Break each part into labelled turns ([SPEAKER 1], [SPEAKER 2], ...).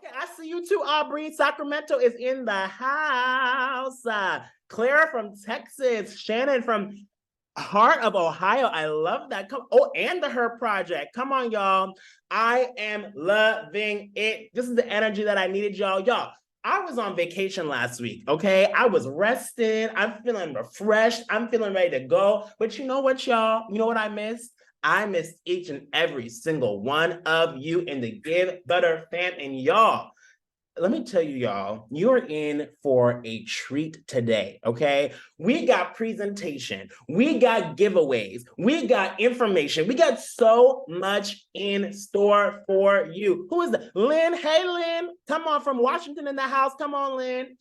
[SPEAKER 1] Okay, I see you too, Aubrey. Sacramento is in the house. Clara from Texas, Shannon from Heart of Ohio. I love that. Oh, and the Her Project. Come on, y'all. I am loving it. This is the energy that I needed, y'all. Y'all, I was on vacation last week, okay? I was rested. I'm feeling refreshed. I'm feeling ready to go. But you know what, y'all? You know what I missed? I missed each and every single one of you in the Give Butter fam. And y'all, let me tell you, y'all, you're in for a treat today, okay? We got presentation, we got giveaways, we got information, we got so much in store for you. Who is that? Lynn, hey, Lynn, come on, from Washington in the house, come on, Lynn.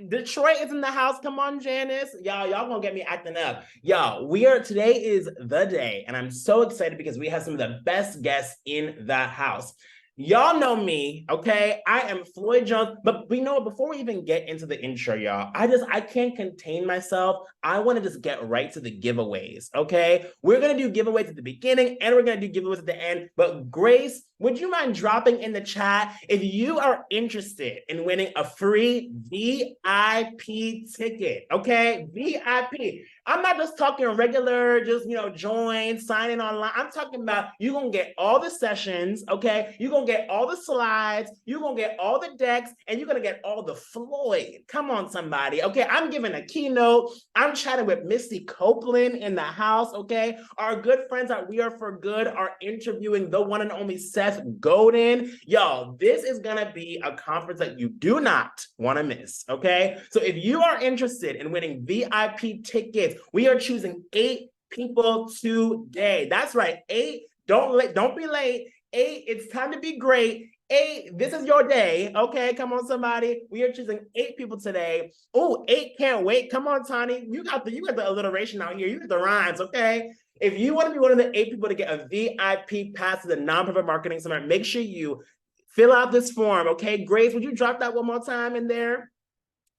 [SPEAKER 1] Detroit is in the house. Come on, Janice. Y'all gonna get me acting up. Y'all, today is the day, and I'm so excited because we have some of the best guests in the house. Y'all know me, okay? I am Floyd Jones, but we know before we even get into the intro, y'all, I can't contain myself. I want to just get right to the giveaways, okay? We're gonna do giveaways at the beginning and we're gonna do giveaways at the end. But Grace, would you mind dropping in the chat if you are interested in winning a free VIP ticket, okay? VIP. I'm not just talking regular, just, join, sign in online. I'm talking about you're going to get all the sessions, okay? You're going to get all the slides. You're going to get all the decks, and you're going to get all the Floyd. Come on, somebody, okay? I'm giving a keynote. I'm chatting with Misty Copeland in the house, okay? Our good friends at We Are For Good are interviewing the one and only Seth Godin. Y'all, this is going to be a conference that you do not want to miss, okay? So if you are interested in winning VIP tickets, we are choosing 8 people today. That's right, 8. Don't be late. 8, it's time to be great. 8, this is your day. Okay, come on, somebody. We are choosing 8 people today. Oh, 8 can't wait. Come on, Tani. You got the alliteration out here. You got the rhymes, okay? If you want to be one of the 8 people to get a VIP pass to the Nonprofit Marketing Summit, make sure you fill out this form, okay? Grace, would you drop that one more time in there?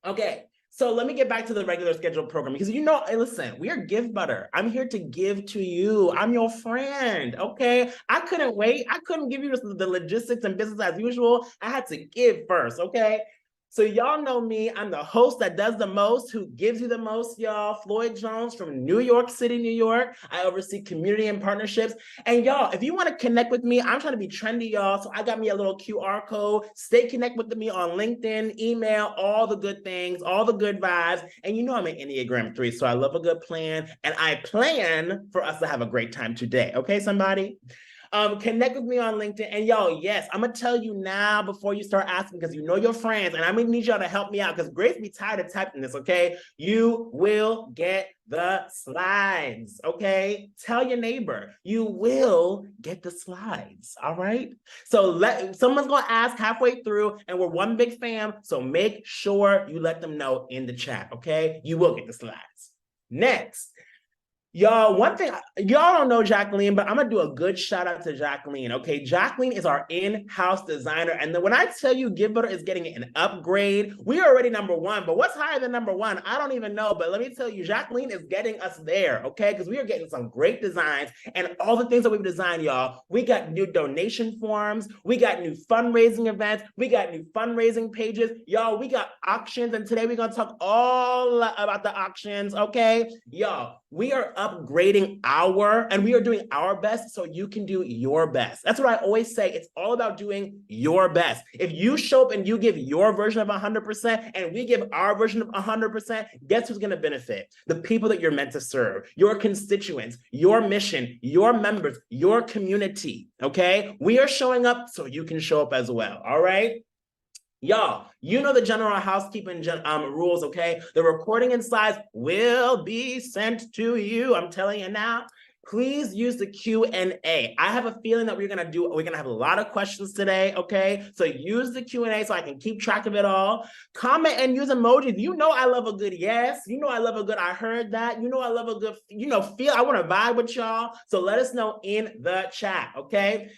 [SPEAKER 1] Okay. So let me get back to the regular scheduled program because listen, we are Give Butter. I'm here to give to you. I'm your friend, okay? I couldn't wait. I couldn't give you the logistics and business as usual. I had to give first, okay? So y'all know me. I'm the host that does the most, who gives you the most, y'all. Floyd Jones from New York City, New York. I oversee community and partnerships. And y'all, if you want to connect with me, I'm trying to be trendy, y'all. So I got me a little QR code. Stay connected with me on LinkedIn, email, all the good things, all the good vibes. And you know I'm an Enneagram 3, so I love a good plan. And I plan for us to have a great time today. Okay, somebody? Connect with me on LinkedIn. And y'all, yes, I'm gonna tell you now before you start asking, because you know your friends, and I'm gonna need y'all to help me out because Grace be tired of typing this, okay? You will get the slides, okay? Tell your neighbor, you will get the slides, all right? So someone's gonna ask halfway through, and we're one big fam, so make sure you let them know in the chat, okay? You will get the slides. Next. Y'all, one thing, y'all don't know Jacqueline, but I'm going to do a good shout out to Jacqueline, okay? Jacqueline is our in-house designer. And then when I tell you Give Butter is getting an upgrade, we are already number 1. But what's higher than number 1? I don't even know. But let me tell you, Jacqueline is getting us there, okay? Because we are getting some great designs. And all the things that we've designed, y'all, we got new donation forms. We got new fundraising events. We got new fundraising pages. Y'all, we got auctions. And today we're going to talk all about the auctions, okay? Y'all, we are upgrading and we are doing our best so you can do your best. That's what I always say. It's all about doing your best. If you show up and you give your version of 100% and we give our version of 100%, guess who's going to benefit? The people that you're meant to serve, your constituents, your mission, your members, your community, okay? We are showing up so you can show up as well, all right? Y'all, you know the general housekeeping rules, okay? The recording and slides will be sent to you. I'm telling you now. Please use the Q&A. I have a feeling that we're gonna have a lot of questions today, okay? So use the Q&A so I can keep track of it all. Comment and use emojis. You know I love a good yes. You know I love a good I heard that. You know I love a good, feel. I wanna vibe with y'all. So let us know in the chat, okay?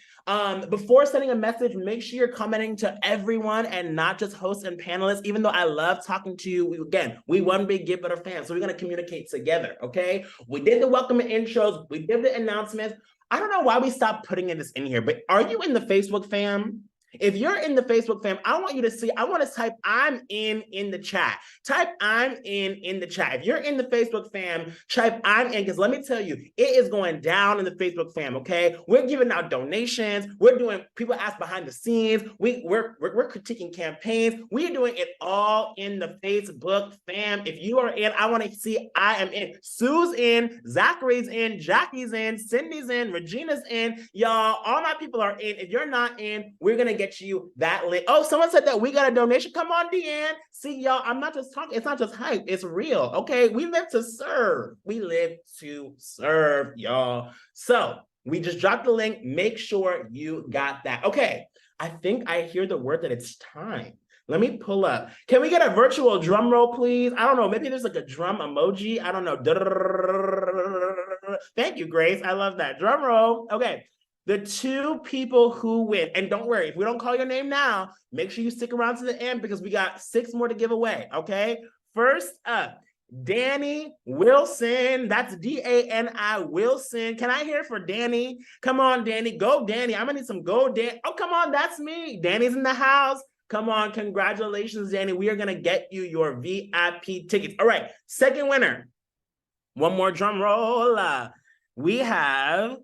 [SPEAKER 1] Before sending a message, make sure you're commenting to everyone and not just hosts and panelists, even though I love talking to you. We one big Give Butter fan, so we're going to communicate together, okay? We did the welcome and intros. We did the announcements. I don't know why we stopped putting this in here, but are you in the Facebook fam? If you're in the Facebook fam, I want you to see, I want to type I'm in the chat. Type I'm in the chat. If you're in the Facebook fam, type I'm in, because let me tell you, it is going down in the Facebook fam, okay? We're giving out donations. We're doing, people ask behind the scenes. We're critiquing campaigns. We're doing it all in the Facebook fam. If you are in, I want to see I am in. Sue's in, Zachary's in, Jackie's in, Cindy's in, Regina's in. Y'all, all my people are in. If you're not in, we're going to get you that link. Oh, someone said that we got a donation. Come on, Deanne. See, y'all, I'm not just talking. It's not just hype. It's real, okay? We live to serve. We live to serve, y'all. So we just dropped the link. Make sure you got that. Okay, I think I hear the word that it's time. Let me pull up. Can we get a virtual drum roll, please? I don't know. Maybe there's like a drum emoji. I don't know. Thank you, Grace. I love that. Drum roll. Okay. The two people who win, and don't worry, if we don't call your name now, make sure you stick around to the end because we got 6 more to give away, okay? First up, Danny Wilson. That's D-A-N-I Wilson. Can I hear it for Danny? Come on, Danny. Go, Danny. I'm gonna need some go, Danny. Oh, come on, that's me. Danny's in the house. Come on, congratulations, Danny. We are gonna get you your VIP tickets. All right, second winner. One more drum roll. We have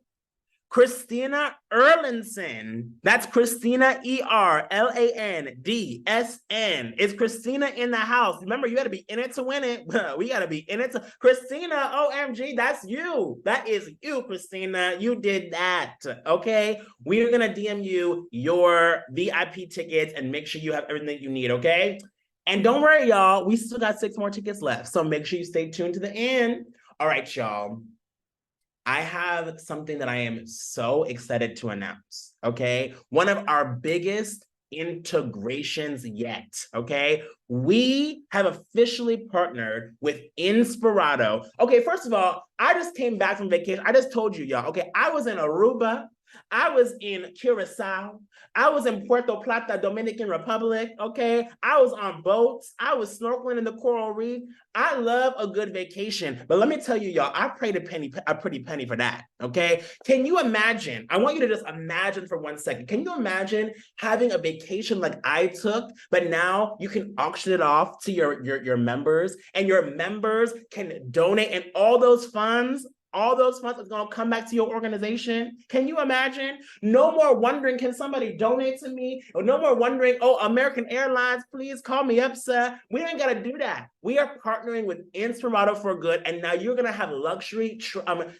[SPEAKER 1] Christina Erlandson. That's Christina Erlandson. Is Christina in the house? Remember, you got to be in it to win it. We got to be in it to. Christina, OMG, that's you. That is you, Christina. You did that. Okay. We are going to DM you your VIP tickets and make sure you have everything that you need. Okay. And don't worry, y'all. We still got 6 more tickets left. So make sure you stay tuned to the end. All right, y'all. I have something that I am so excited to announce, okay? One of our biggest integrations yet, okay? We have officially partnered with Inspirato. Okay, first of all, I just came back from vacation. I just told you, y'all, okay? I was in Aruba. I was in Curacao. I was in Puerto Plata, Dominican Republic, okay? I was on boats. I was snorkeling in the coral reef. I love a good vacation. But let me tell you, y'all, I paid a pretty penny for that, okay? Can you imagine? I want you to just imagine for 1 second. Can you imagine having a vacation like I took, but now you can auction it off to your members, and your members can donate, and all those funds are going to come back to your organization. Can you imagine? No more wondering, can somebody donate to me? Or no more wondering, oh, American Airlines, please call me up, sir. We ain't got to do that. We are partnering with Inspirato for Good, and now you're going to have luxury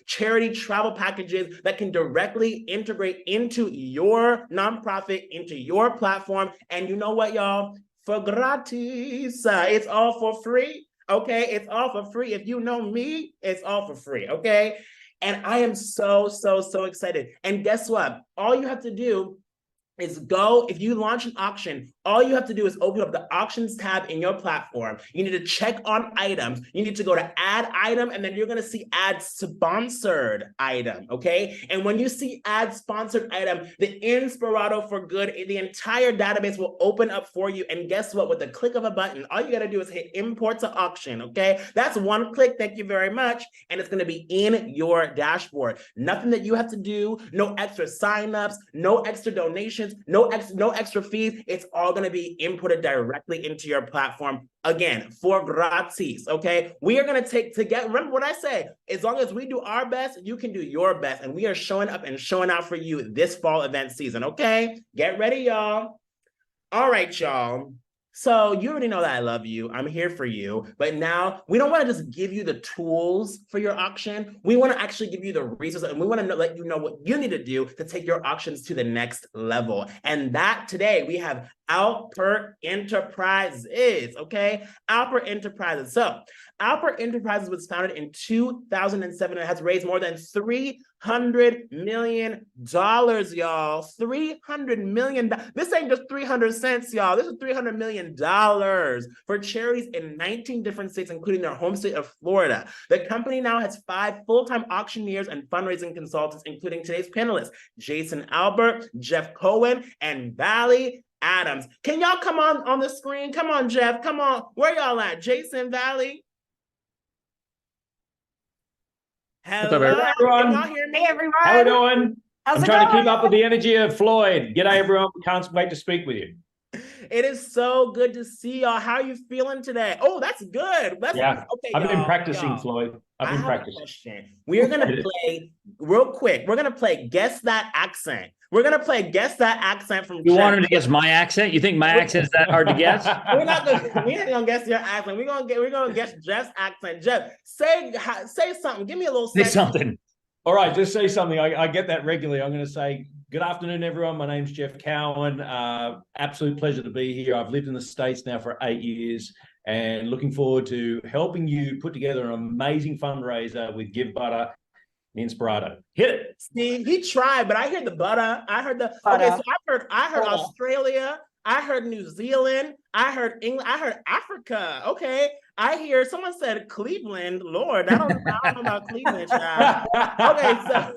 [SPEAKER 1] charity travel packages that can directly integrate into your nonprofit, into your platform. And you know what, y'all? For gratis. It's all for free. Okay, it's all for free. If you know me, it's all for free, okay? And I am so excited. And guess what? All you have to do is go, if you launch an auction, all you have to do is open up the auctions tab in your platform. You need to check on items. You need to go to add item, and then you're going to see add sponsored item, okay? And when you see add sponsored item, the Inspirato for Good, the entire database will open up for you. And guess what? With the click of a button, all you got to do is hit import to auction, okay? That's one click. Thank you very much. And it's going to be in your dashboard. Nothing that you have to do, no extra signups, no extra donations, no extra fees. It's all going to be inputted directly into your platform. Again, for gratis, okay? We are going to remember what I say, as long as we do our best, you can do your best. And we are showing up and showing out for you this fall event season, okay? Get ready, y'all. All right, y'all. So you already know that I love you. I'm here for you. But now we don't want to just give you the tools for your auction. We want to actually give you the resources, and we want to let you know what you need to do to take your auctions to the next level. And that today we have Alpert Enterprises, okay? Alpert Enterprises. So Alpert Enterprises was founded in 2007 and has raised more than $300 million, y'all. $300 million. This ain't just 300 cents, y'all. This is $300 million for charities in 19 different states, including their home state of Florida. The company now has 5 full-time auctioneers and fundraising consultants, including today's panelists, Jason Albert, Jeff Cohen, and Valley Adams. Can y'all come on the screen? Come on, Jeff. Come on. Where y'all at? Jason, Valley?
[SPEAKER 2] Hello. What's up, everyone?
[SPEAKER 1] Can y'all hear me?
[SPEAKER 2] Hey, everyone. How we doing?
[SPEAKER 1] How's
[SPEAKER 2] I'm
[SPEAKER 1] it
[SPEAKER 2] trying to keep
[SPEAKER 1] going?
[SPEAKER 2] up with the energy of Floyd. G'day, everyone. Can't wait to speak with you.
[SPEAKER 1] It is so good to see y'all. How are you feeling today? Oh, that's good.
[SPEAKER 2] Yeah,
[SPEAKER 1] Okay,
[SPEAKER 2] I've been
[SPEAKER 1] y'all.
[SPEAKER 2] practicing,
[SPEAKER 1] Y'all,
[SPEAKER 2] Floyd. I've
[SPEAKER 1] I
[SPEAKER 2] been
[SPEAKER 1] have a
[SPEAKER 2] practicing.
[SPEAKER 1] question. We are gonna play real quick. We're gonna play guess that accent. We're gonna play guess that accent from
[SPEAKER 3] You
[SPEAKER 1] Jeff.
[SPEAKER 3] want him to guess my accent? You think my accent is that hard to guess?
[SPEAKER 1] We ain't gonna guess your accent. We're gonna guess Jeff's accent. Jeff, say something. Give me a little
[SPEAKER 3] Say
[SPEAKER 1] section.
[SPEAKER 3] something.
[SPEAKER 2] All right, just say something. I get that regularly. I'm going to say, good afternoon, everyone. My name's Jeff Cowan. Absolute pleasure to be here. I've lived in the States now for 8 years and looking forward to helping you put together an amazing fundraiser with Give Butter Inspirato. Hit it.
[SPEAKER 1] Steve, he tried, but I hear the butter. I heard the
[SPEAKER 4] Butter.
[SPEAKER 1] okay. So I heard Australia. I heard New Zealand. I heard England. I heard Africa. Okay. I hear someone said Cleveland. Lord, I don't know about Cleveland, child. Okay, so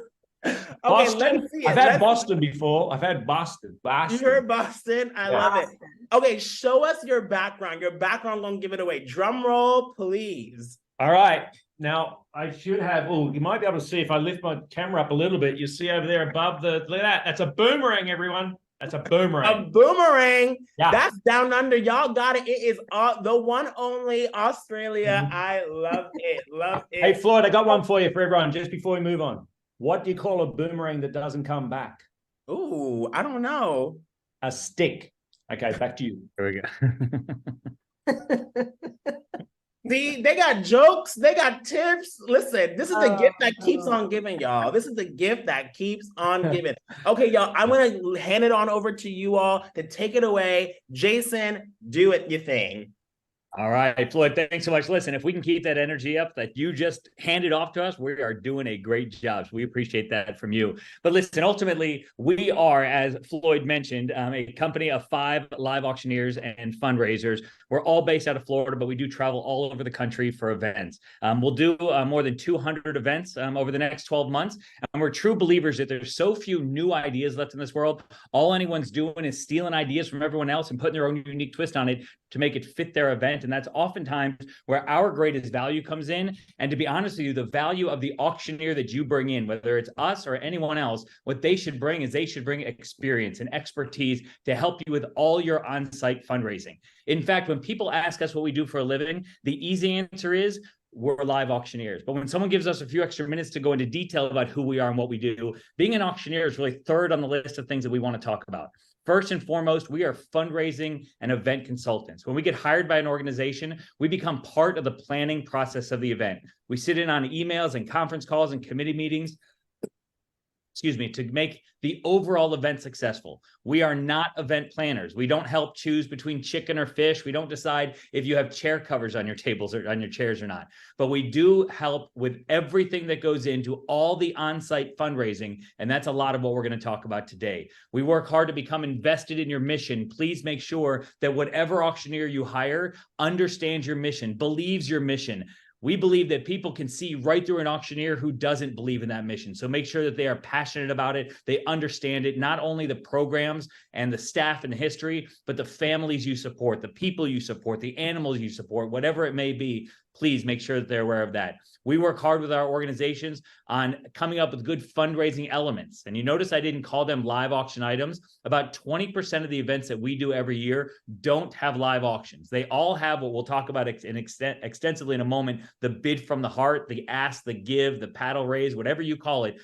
[SPEAKER 2] Boston.
[SPEAKER 1] let's see it.
[SPEAKER 2] I've had Boston before. I've had Boston.
[SPEAKER 1] You heard Boston. I love it.
[SPEAKER 4] Boston.
[SPEAKER 1] Okay, show us your background. Your background gonna give it away. Drum roll, please.
[SPEAKER 2] All right. Now, I should have, oh, you might be able to see if I lift my camera up a little bit. You see over there above the, look at that. That's a boomerang, everyone. That's a boomerang.
[SPEAKER 1] A boomerang.
[SPEAKER 2] Yeah.
[SPEAKER 1] That's down under. Y'all got it. It is the one only Australia. I love it. Love it.
[SPEAKER 2] Hey, Floyd, I got one for you for everyone just before we move on. What do you call a boomerang that doesn't come back?
[SPEAKER 1] Ooh, I don't know.
[SPEAKER 2] A stick. Okay, back to you.
[SPEAKER 3] There we go.
[SPEAKER 1] See, they got jokes, they got tips. Listen, this is the gift that keeps on giving, y'all. This is the gift that keeps on giving. Okay, y'all, I'm gonna hand it on over to you all to take it away. Jason, do it your thing.
[SPEAKER 3] All right, Floyd, thanks so much. Listen, if we can keep that energy up that you just handed off to us, we are doing a great job. So we appreciate that from you. But listen, ultimately, we are, as Floyd mentioned, a company of 5 live auctioneers and fundraisers. We're all based out of Florida, but we do travel all over the country for events. We'll do more than 200 events over the next 12 months. And we're true believers that there's so few new ideas left in this world. All anyone's doing is stealing ideas from everyone else and putting their own unique twist on it to make it fit their event. And that's oftentimes where our greatest value comes in. And to be honest with you, the value of the auctioneer that you bring in, whether it's us or anyone else, what they should bring is they should bring experience and expertise to help you with all your on-site fundraising. In fact, when people ask us what we do for a living, the easy answer is we're live auctioneers. But when someone gives us a few extra minutes to go into detail about who we are and what we do, being an auctioneer is really third on the list of things that we want to talk about. First and foremost, we are fundraising and event consultants. When we get hired by an organization, we become part of the planning process of the event. We sit in on emails and conference calls and committee meetings, to make the overall event successful. We are not event planners. We don't help choose between chicken or fish. We don't decide if you have chair covers on your tables or on your chairs or not. But we do help with everything that goes into all the on-site fundraising. And that's a lot of what we're going to talk about today. We work hard to become invested in your mission. Please make sure that whatever auctioneer you hire understands your mission, believes your mission. We believe that people can see right through an auctioneer who doesn't believe in that mission. So make sure that they are passionate about it. They understand it, not only the programs and the staff and the history, but the families you support, the people you support, the animals you support, whatever it may be. Please make sure that they're aware of that. We work hard with our organizations on coming up with good fundraising elements. And you notice I didn't call them live auction items. About 20% of the events that we do every year don't have live auctions. They all have what we'll talk about extensively in a moment, the bid from the heart, the ask, the give, the paddle raise, whatever you call it.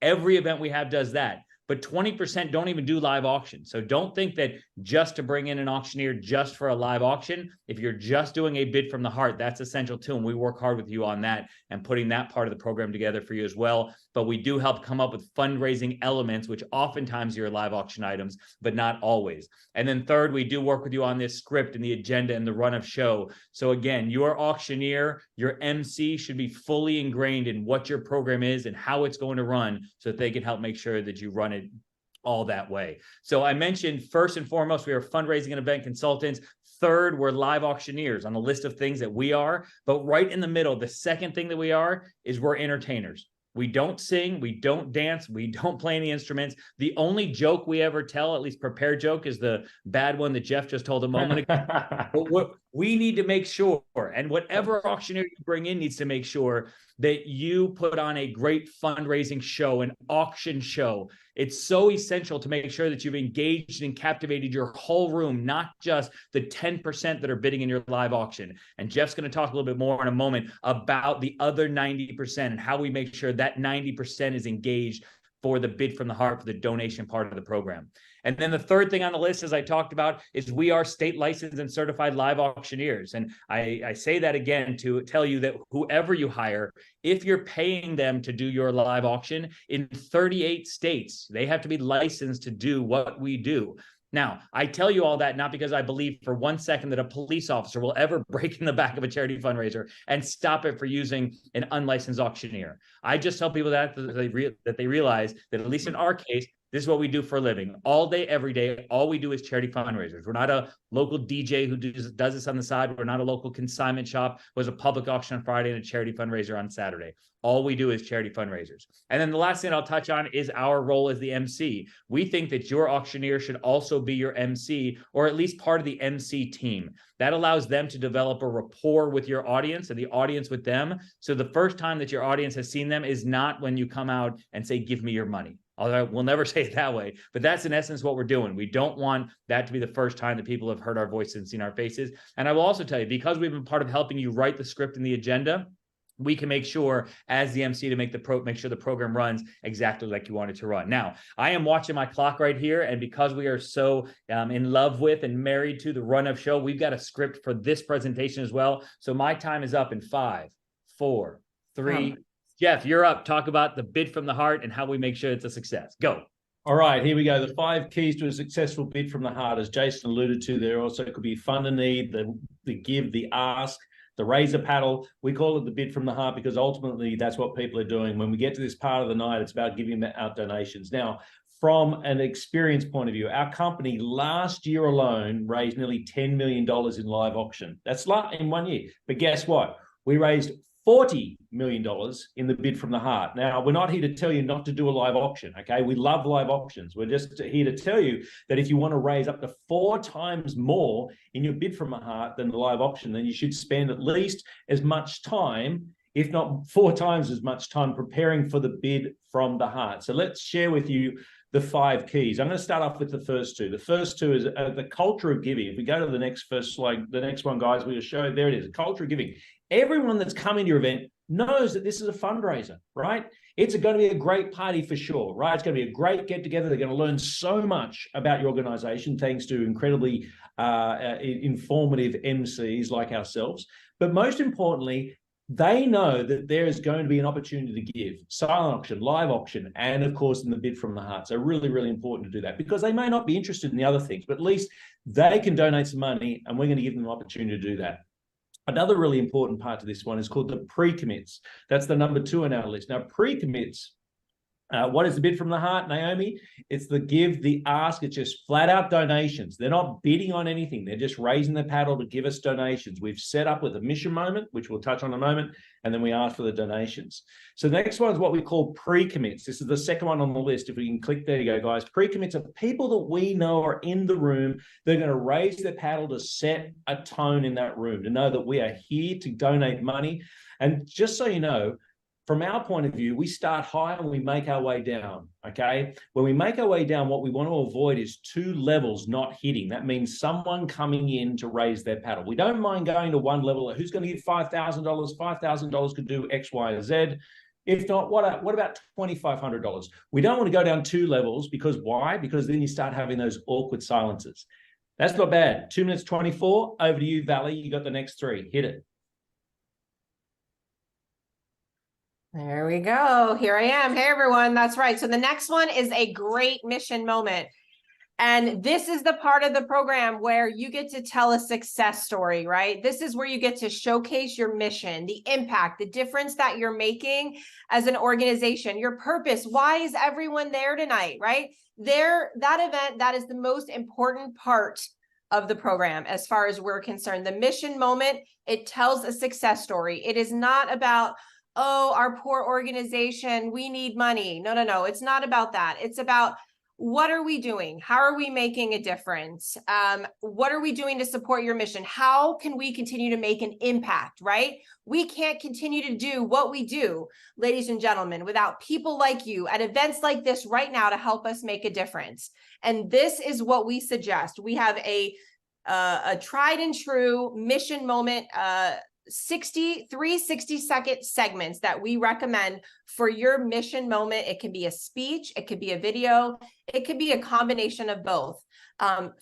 [SPEAKER 3] Every event we have does that. But 20% don't even do live auctions. So don't think that just to bring in an auctioneer just for a live auction, if you're just doing a bid from the heart, that's essential too. And we work hard with you on that and putting that part of the program together for you as well. But we do help come up with fundraising elements, which oftentimes are live auction items, but not always. And then third, we do work with you on this script and the agenda and the run of show. So again, your auctioneer, your MC should be fully ingrained in what your program is and how it's going to run so that they can help make sure that you run it all that way. So I mentioned first and foremost, we are fundraising and event consultants. Third, we're live auctioneers on the list of things that we are. But right in the middle, the second thing that we are is we're entertainers. We don't sing, we don't dance, we don't play any instruments. The only joke we ever tell, at least prepared joke, is the bad one that Jeff just told a moment ago. we need to make sure, and whatever auctioneer you bring in needs to make sure that you put on a great fundraising show, an auction show. It's so essential to make sure that you've engaged and captivated your whole room, not just the 10% that are bidding in your live auction. And Jeff's going to talk a little bit more in a moment about the other 90% and how we make sure that 90% is engaged for the bid from the heart, for the donation part of the program. And then the third thing on the list, as I talked about, is we are state licensed and certified live auctioneers. And I say that again to tell you that whoever you hire, if you're paying them to do your live auction in 38 states, they have to be licensed to do what we do. Now, I tell you all that not because I believe for 1 second that a police officer will ever break in the back of a charity fundraiser and stop it for using an unlicensed auctioneer. I just tell people that they realize that, at least in our case, this is what we do for a living. All day, every day, all we do is charity fundraisers. We're not a local DJ who does this on the side. We're not a local consignment shop who has a public auction on Friday and a charity fundraiser on Saturday. All we do is charity fundraisers. And then the last thing I'll touch on is our role as the MC. We think that your auctioneer should also be your MC, or at least part of the MC team. That allows them to develop a rapport with your audience and the audience with them. So the first time that your audience has seen them is not when you come out and say, give me your money. Although we'll never say it that way, but that's in essence what we're doing. We don't want that to be the first time that people have heard our voices and seen our faces. And I will also tell you, because we've been part of helping you write the script and the agenda, we can make sure as the MC to make sure the program runs exactly like you want it to run. Now, I am watching my clock right here, and because we are so in love with and married to the run of show, we've got a script for this presentation as well. So my time is up in 5, 4, 3. Jeff, you're up. Talk about the bid from the heart and how we make sure it's a success. Go.
[SPEAKER 2] All right, here we go. The 5 keys to a successful bid from the heart, as Jason alluded to, there also could be fund and need, the give, the ask, the razor paddle. We call it the bid from the heart because ultimately that's what people are doing. When we get to this part of the night, it's about giving out donations. Now, from an experience point of view, our company last year alone raised nearly $10 million in live auction. That's in 1 year. But guess what? We raised $40 million in the bid from the heart. Now, we're not here to tell you not to do a live auction, okay? We love live auctions. We're just here to tell you that if you want to raise up to 4 times more in your bid from the heart than the live auction, then you should spend at least as much time, if not 4 times as much time, preparing for the bid from the heart. So let's share with you the 5 keys. I'm going to start off with the first 2. The first 2 is the culture of giving. If we go to the next first slide, the next one, guys, we'll show, there it is, culture of giving. Everyone that's coming to your event knows that this is a fundraiser, right? It's going to be a great party for sure, right? It's going to be a great get together. They're going to learn so much about your organization thanks to incredibly informative MCs like ourselves. But most importantly, they know that there is going to be an opportunity to give, silent auction, live auction, and of course in the bid from the heart. So really, really important to do that because they may not be interested in the other things, but at least they can donate some money and we're going to give them an opportunity to do that. Another really important part to this one is called the pre-commits. That's the number 2 on our list. Now, pre-commits, what is the bid from the heart, Naomi? It's the give, the ask. It's just flat out donations. They're not bidding on anything. They're just raising the paddle to give us donations. We've set up with a mission moment, which we'll touch on in a moment, and then we ask for the donations. So the next one is what we call pre-commits. This is the second one on the list. If we can click, there you go, guys. Pre-commits are people that we know are in the room. They're going to raise their paddle to set a tone in that room, to know that we are here to donate money. And just so you know, from our point of view, we start high and we make our way down, okay? When we make our way down, what we want to avoid is 2 levels not hitting. That means someone coming in to raise their paddle. We don't mind going to 1 level. Who's going to give $5,000? $5,000 could do X, Y, or Z. If not, what about $2,500? We don't want to go down 2 levels because why? Because then you start having those awkward silences. That's not bad. 2 minutes 24. Over to you, Valley. You got the next 3. Hit it.
[SPEAKER 4] There we go. Here I am. Hey, everyone. That's right. So the next one is a great mission moment. And this is the part of the program where you get to tell a success story, right? This is where you get to showcase your mission, the impact, the difference that you're making as an organization, your purpose. Why is everyone there tonight, right? That event, that is the most important part of the program as far as we're concerned. The mission moment, it tells a success story. It is not about, oh, our poor organization, we need money. No, no, no. It's not about that. It's about What are we doing? How are we making a difference? What are we doing to support your mission? How can we continue to make an impact, right? We can't continue to do what we do, ladies and gentlemen, without people like you at events like this right now to help us make a difference. And this is what we suggest. We have a tried and true mission moment, 60-second segments that we recommend for your mission moment. It can be a speech, it could be a video, it could be a combination of both.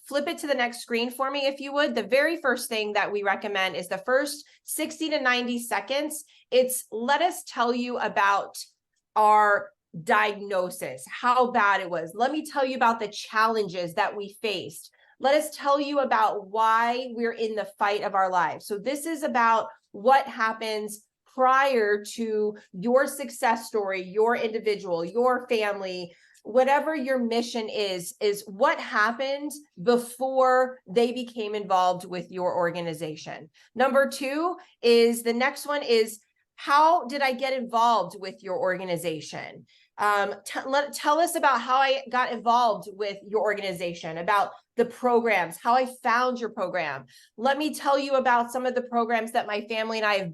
[SPEAKER 4] Flip it to the next screen for me, if you would. The very first thing that we recommend is the first 60 to 90 seconds. It's let us tell you about our diagnosis, how bad it was. Let me tell you about the challenges that we faced. Let us tell you about why we're in the fight of our lives. So this is about what happens prior to your success story, your individual, your family, whatever your mission is what happened before they became involved with your organization. Number two is, the next one is, how did I get involved with your organization? Tell us about how I got involved with your organization, about the programs, how I found your program. Let me tell you about some of the programs that my family and I have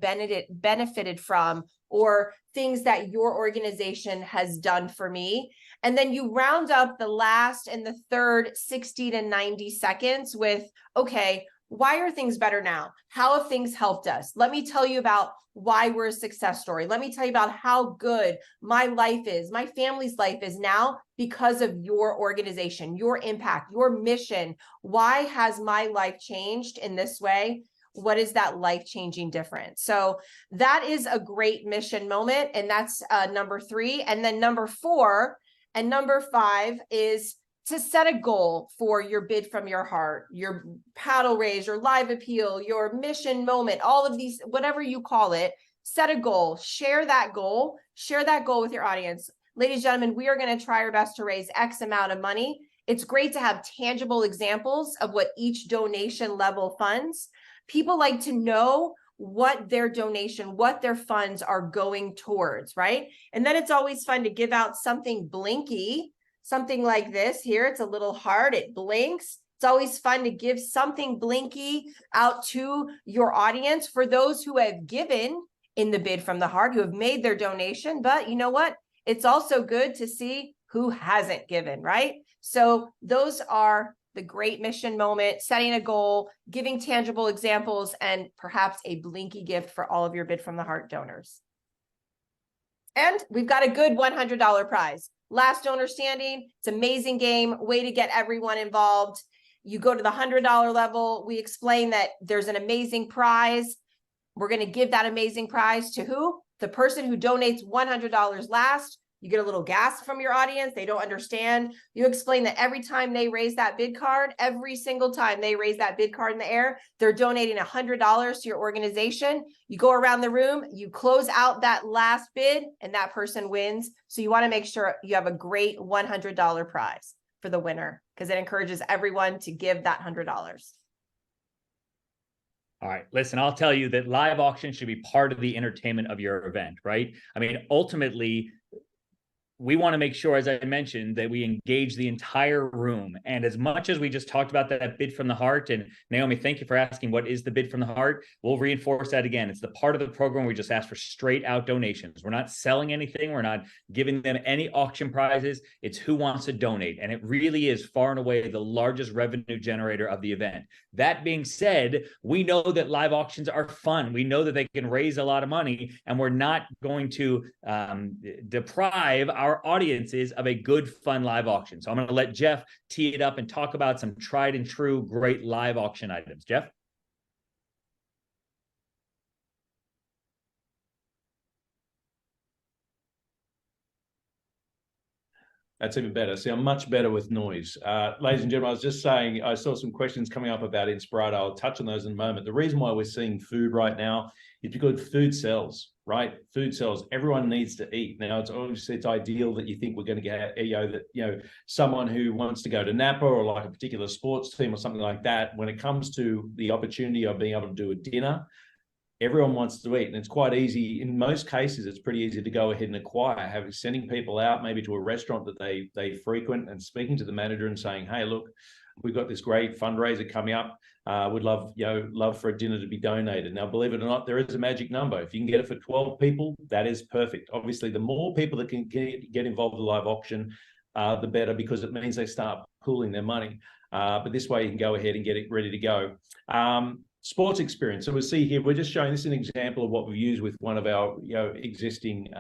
[SPEAKER 4] benefited from, or things that your organization has done for me. And then you round up the last and the third 60 to 90 seconds with, okay, why are things better now? How have things helped us? Let me tell you about why we're a success story. Let me tell you about how good my life is, my family's life is now because of your organization, your impact, your mission. Why has my life changed in this way? What is that life-changing difference? So that is a great mission moment. And that's number three. And then number four and number five is to set a goal for your bid from your heart, your paddle raise, your live appeal, your mission moment, all of these, whatever you call it. Set a goal, share that goal with your audience. Ladies and gentlemen, we are going to try our best to raise X amount of money. It's great to have tangible examples of what each donation level funds. People like to know what their donation, what their funds are going towards, right? And then it's always fun to give out something blinky, something like this here. It's a little heart, it blinks. It's always fun to give something blinky out to your audience for those who have given in the bid from the heart, who have made their donation. But you know what? It's also good to see who hasn't given, right? So those are the great mission moment, setting a goal, giving tangible examples, and perhaps a blinky gift for all of your bid from the heart donors. And we've got a good $100 prize. Last donor standing. It's an amazing game, way to get everyone involved. You go to the $100 level. We explain that there's an amazing prize. We're going to give that amazing prize to who? The person who donates $100 last. You get a little gasp from your audience. They don't understand. You explain that every time they raise that bid card, every single time they raise that bid card in the air, they're donating $100 to your organization. You go around the room, you close out that last bid, and that person wins. So you want to make sure you have a great $100 prize for the winner, because it encourages everyone to give that $100.
[SPEAKER 3] All right, listen, I'll tell you that live auction should be part of the entertainment of your event, right? I mean, ultimately, we want to make sure, as I mentioned, that we engage the entire room. And as much as we just talked about that bid from the heart, and Naomi, thank you for asking, what is the bid from the heart? We'll reinforce that again. It's the part of the program where we just ask for straight out donations. We're not selling anything. We're not giving them any auction prizes. It's who wants to donate. And it really is far and away the largest revenue generator of the event. That being said, we know that live auctions are fun. We know that they can raise a lot of money, and we're not going to deprive our audiences of a good, fun live auction. So I'm going to let Jeff tee it up and talk about some tried and true great live auction items. Jeff?
[SPEAKER 2] That's even better. See, I'm much better with noise. Ladies and gentlemen, I was just saying, I saw some questions coming up about Inspirato. I'll touch on those in a moment. The reason why we're seeing food right now is because food sells, right? Food sells. Everyone needs to eat. Now, it's obviously, it's ideal that you think we're going to get, someone who wants to go to Napa or like a particular sports team or something like that. When it comes to the opportunity of being able to do a dinner, everyone wants to eat, and it's quite easy. In most cases, it's pretty easy to go ahead and acquire, sending people out maybe to a restaurant that they frequent and speaking to the manager and saying, hey, look, we've got this great fundraiser coming up. Would love, love for a dinner to be donated. Now, believe it or not, there is a magic number. If you can get it for 12 people, that is perfect. Obviously, the more people that can get involved with live auction, the better, because it means they start pooling their money. But this way you can go ahead and get it ready to go. Sports experience. So we'll see here, we're just showing this an example of what we've used with one of our existing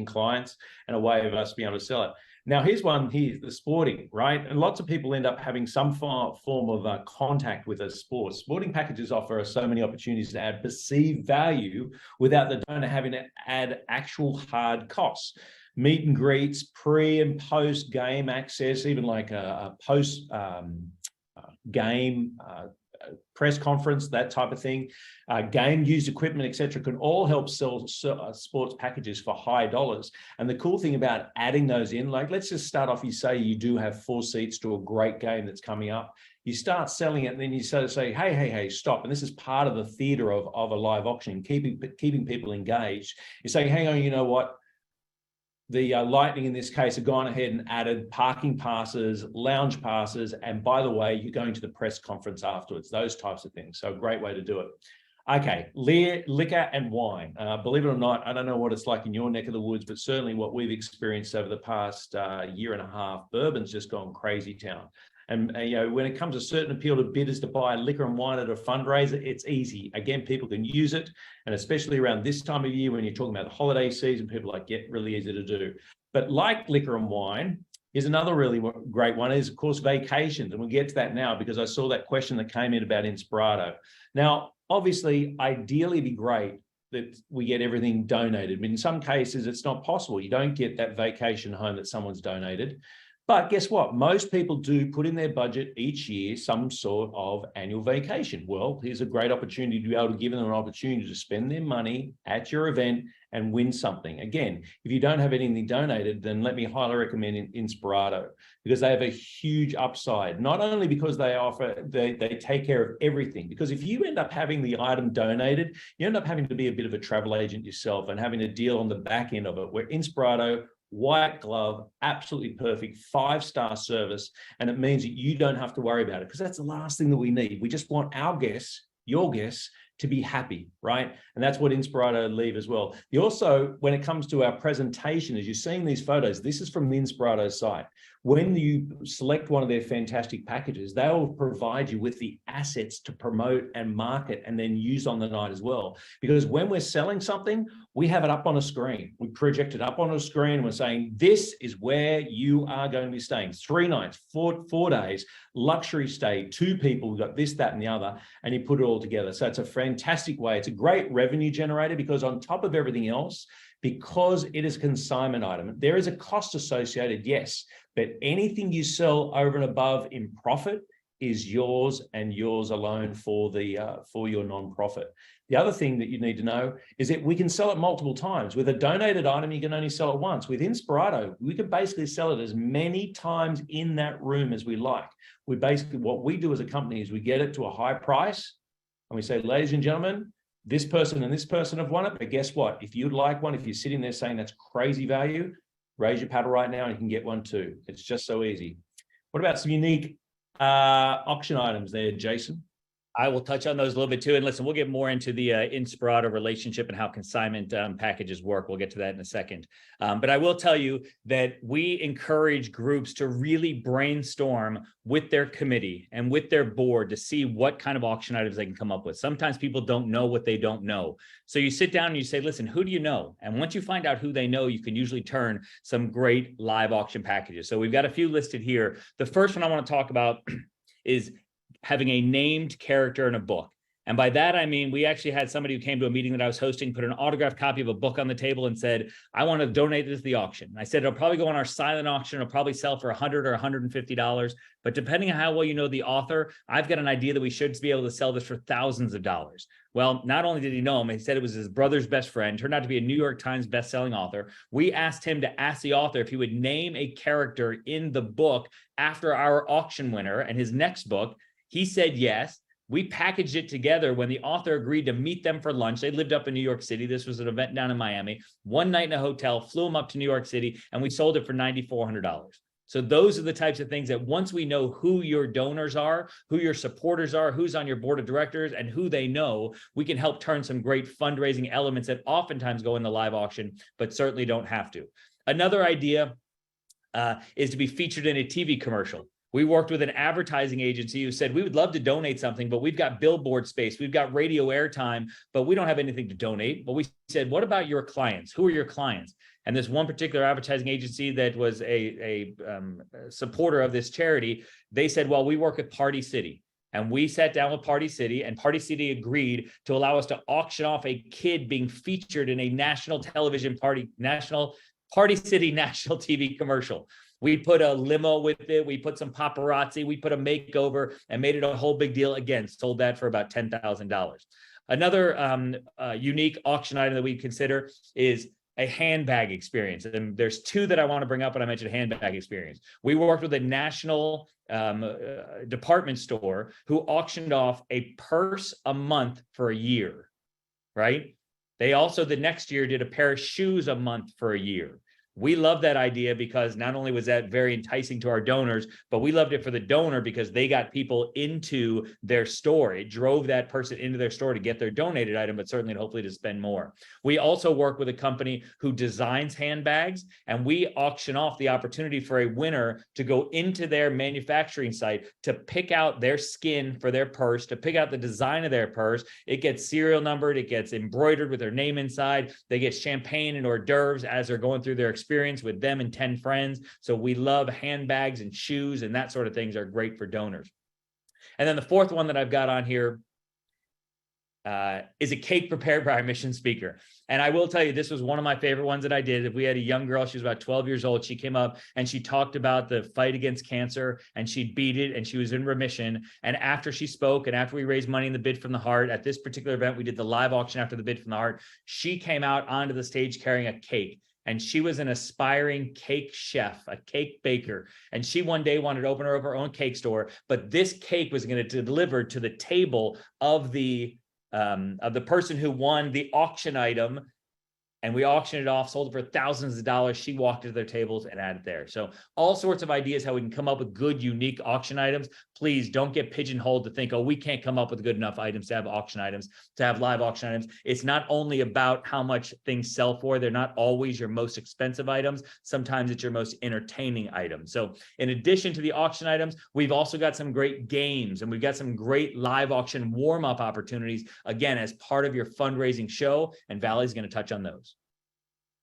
[SPEAKER 2] clients, and a way of us being able to sell it. Now, here's one here, the sporting, right? And lots of people end up having some form of contact with a sport. Sporting packages offer us so many opportunities to add perceived value without the donor having to add actual hard costs. Meet and greets, pre and post game access, even like a post game press conference, that type of thing, game used equipment, etc., can all help sell sports packages for high dollars. And the cool thing about adding those in, like, let's just start off, you say you do have 4 seats to a great game that's coming up. You start selling it, and then you sort of say, hey, stop. And this is part of the theater of a live auction, keeping people engaged. You're saying, hang on, you know what? The Lightning in this case have gone ahead and added parking passes, lounge passes, and by the way, you're going to the press conference afterwards, those types of things. So a great way to do it. Okay, liquor and wine. Believe it or not, I don't know what it's like in your neck of the woods, but certainly what we've experienced over the past year and a half, bourbon's just gone crazy town. And when it comes to certain appeal to bidders to buy liquor and wine at a fundraiser, it's easy. Again, people can use it, and especially around this time of year when you're talking about the holiday season, people like get really easy to do. But like liquor and wine, is another really great one is, of course, vacations, and we'll get to that now because I saw that question that came in about Inspirato. Now, obviously, ideally, it'd be great that we get everything donated. But in some cases, it's not possible. You don't get that vacation home that someone's donated. But guess what? Most people do put in their budget each year some sort of annual vacation. Well, here's a great opportunity to be able to give them an opportunity to spend their money at your event and win something. Again, if you don't have anything donated, then let me highly recommend Inspirato, because they have a huge upside, not only because they take care of everything, because if you end up having the item donated, you end up having to be a bit of a travel agent yourself and having to deal on the back end of it, where Inspirato, white glove, absolutely perfect, 5-star service. And it means that you don't have to worry about it, because that's the last thing that we need. We just want our guests, your guests, to be happy, right? And that's what Inspirato leave as well. You also, when it comes to our presentation, as you're seeing these photos, this is from the Inspirato site. When you select one of their fantastic packages, they will provide you with the assets to promote and market and then use on the night as well. Because when we're selling something, we have it up on a screen. We project it up on a screen and we're saying, this is where you are going to be staying. 3 nights, 4 days, luxury stay, 2 people, we've got this, that, and the other, and you put it all together. So it's a fantastic way. It's a great revenue generator, because on top of everything else, because it is a consignment item, there is a cost associated, yes, but anything you sell over and above in profit is yours and yours alone for your nonprofit. The other thing that you need to know is that we can sell it multiple times. With a donated item, you can only sell it once. With Inspirato, we can basically sell it as many times in that room as we like. What we do as a company is we get it to a high price, and we say, ladies and gentlemen, this person and this person have won it, but guess what? If you'd like one, if you're sitting there saying that's crazy value, raise your paddle right now and you can get one too. It's just so easy. What about some unique auction items there, Jason?
[SPEAKER 3] I will touch on those a little bit too. And listen, we'll get more into the Inspirato relationship and how consignment packages work. We'll get to that in a second. But I will tell you that we encourage groups to really brainstorm with their committee and with their board to see what kind of auction items they can come up with. Sometimes people don't know what they don't know. So you sit down and you say, listen, who do you know? And once you find out who they know, you can usually turn some great live auction packages. So we've got a few listed here. The first one I want to talk about is having a named character in a book. And by that, I mean, we actually had somebody who came to a meeting that I was hosting, put an autographed copy of a book on the table and said, I want to donate it to the auction. I said, it'll probably go on our silent auction. It'll probably sell for $100 or $150. But depending on how well you know the author, I've got an idea that we should be able to sell this for thousands of dollars. Well, not only did he know him, he said it was his brother's best friend, turned out to be a New York Times bestselling author. We asked him to ask the author if he would name a character in the book after our auction winner and his next book. He said yes. We packaged it together when the author agreed to meet them for lunch. They lived up in New York City. This was an event down in Miami. One night in a hotel, flew them up to New York City, and we sold it for $9,400. So those are the types of things that once we know who your donors are, who your supporters are, who's on your board of directors, and who they know, we can help turn some great fundraising elements that oftentimes go in the live auction, but certainly don't have to. Another idea is to be featured in a TV commercial. We worked with an advertising agency who said, we would love to donate something, but we've got billboard space, we've got radio airtime, but we don't have anything to donate. But we said, what about your clients? Who are your clients? And this one particular advertising agency that was a supporter of this charity, they said, well, we work at Party City. And we sat down with Party City, and Party City agreed to allow us to auction off a kid being featured in a national television Party City national TV commercial. We put a limo with it. We put some paparazzi. We put a makeover and made it a whole big deal. Again, sold that for about $10,000. Another unique auction item that we consider is a handbag experience. And there's two that I want to bring up when I mentioned handbag experience. We worked with a national department store who auctioned off a purse a month for a year, right? They also, the next year, did a pair of shoes a month for a year. We love that idea because not only was that very enticing to our donors, but we loved it for the donor because they got people into their store. It drove that person into their store to get their donated item, but certainly and hopefully to spend more. We also work with a company who designs handbags, and we auction off the opportunity for a winner to go into their manufacturing site to pick out their skin for their purse, to pick out the design of their purse. It gets serial numbered, it gets embroidered with their name inside. They get champagne and hors d'oeuvres as they're going through their experience with them and 10 friends. So we love handbags and shoes, and that sort of things are great for donors. And then the fourth one that I've got on here is a cake prepared by our mission speaker. And I will tell you, this was one of my favorite ones that I did. If we had a young girl, she was about 12 years old. She came up and she talked about the fight against cancer, and she'd beat it, and she was in remission. And after she spoke, and after we raised money in the Bid from the Heart, at this particular event, we did the live auction after the Bid from the Heart. She came out onto the stage carrying a cake. And she was an aspiring cake chef, a cake baker. And she one day wanted to open her own cake store, but this cake was going to deliver to the table of the person who won the auction item. And we auctioned it off, sold it for thousands of dollars. She walked to their tables and had it there. So all sorts of ideas how we can come up with good, unique auction items. Please don't get pigeonholed to think, oh, we can't come up with good enough items to have auction items, to have live auction items. It's not only about how much things sell for. They're not always your most expensive items. Sometimes it's your most entertaining items. So in addition to the auction items, we've also got some great games, and we've got some great live auction warm-up opportunities, again, as part of your fundraising show. And Valley's going to touch on those.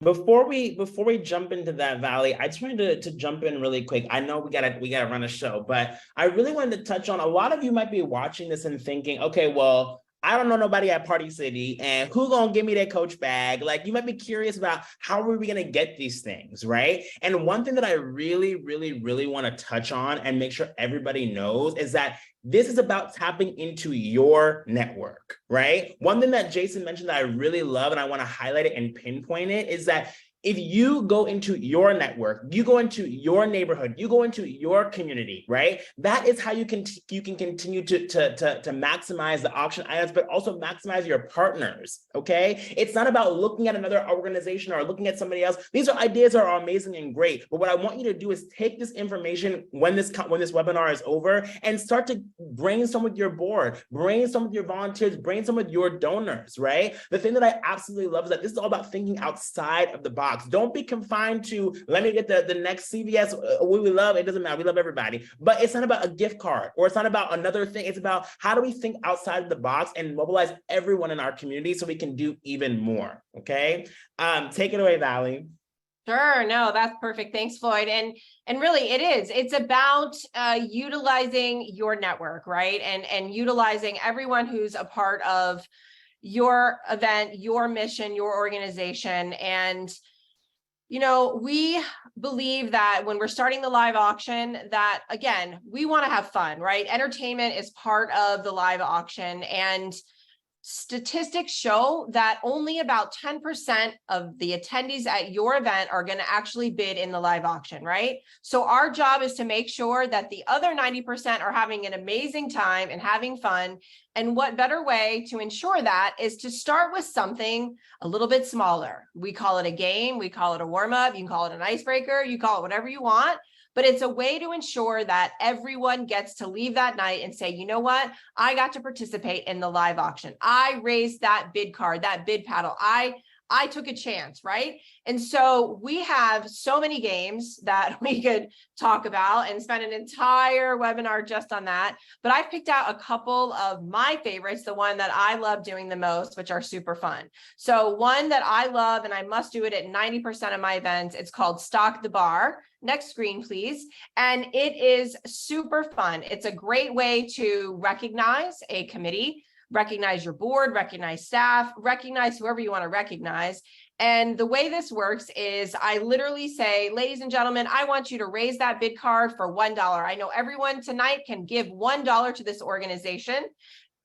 [SPEAKER 1] Before we jump into that, Valley, I just wanted to jump in really quick. I know we gotta run a show, but I really wanted to touch on, a lot of you might be watching this and thinking, okay, well, I don't know nobody at Party City, and who gonna give me their Coach bag? Like, you might be curious about how are we gonna get these things, right? And one thing that I really want to touch on and make sure everybody knows is that this is about tapping into your network, right? One thing that Jason mentioned that I really love, and I want to highlight it and pinpoint it, is that if you go into your network, you go into your neighborhood, you go into your community, right? That is how you can continue to maximize the auction items, but also maximize your partners, okay? It's not about looking at another organization or looking at somebody else. These ideas are amazing and great, but what I want you to do is take this information when this webinar is over and start to brainstorm with your board, brainstorm with your volunteers, brainstorm with your donors, right? The thing that I absolutely love is that this is all about thinking outside of the box. Don't be confined to, let me get the next CVS, we love, it doesn't matter, we love everybody. But it's not about a gift card, or it's not about another thing. It's about how do we think outside of the box and mobilize everyone in our community so we can do even more, okay? Take it away, Valley.
[SPEAKER 4] Sure, no, that's perfect. Thanks, Floyd. And really it's about utilizing your network, right? And utilizing everyone who's a part of your event, your mission, your organization. And you know, we believe that when we're starting the live auction, that again, we want to have fun, right? Entertainment is part of the live auction. And statistics show that only about 10% of the attendees at your event are going to actually bid in the live auction, right? So our job is to make sure that the other 90% are having an amazing time and having fun. And what better way to ensure that is to start with something a little bit smaller. We call it a game, we call it a warm-up, you can call it an icebreaker, you call it whatever you want. But it's a way to ensure that everyone gets to leave that night and say, you know what? I got to participate in the live auction. I raised that bid card, that bid paddle. I took a chance, right? And so we have so many games that we could talk about and spend an entire webinar just on that. But I've picked out a couple of my favorites, the one that I love doing the most, which are super fun. So one that I love, and I must do it at 90% of my events, it's called Stock the Bar. Next screen, please. And it is super fun. It's a great way to recognize a committee, recognize your board, recognize staff, recognize whoever you want to recognize. And the way this works is I literally say, ladies and gentlemen, I want you to raise that bid card for $1. I know everyone tonight can give $1 to this organization.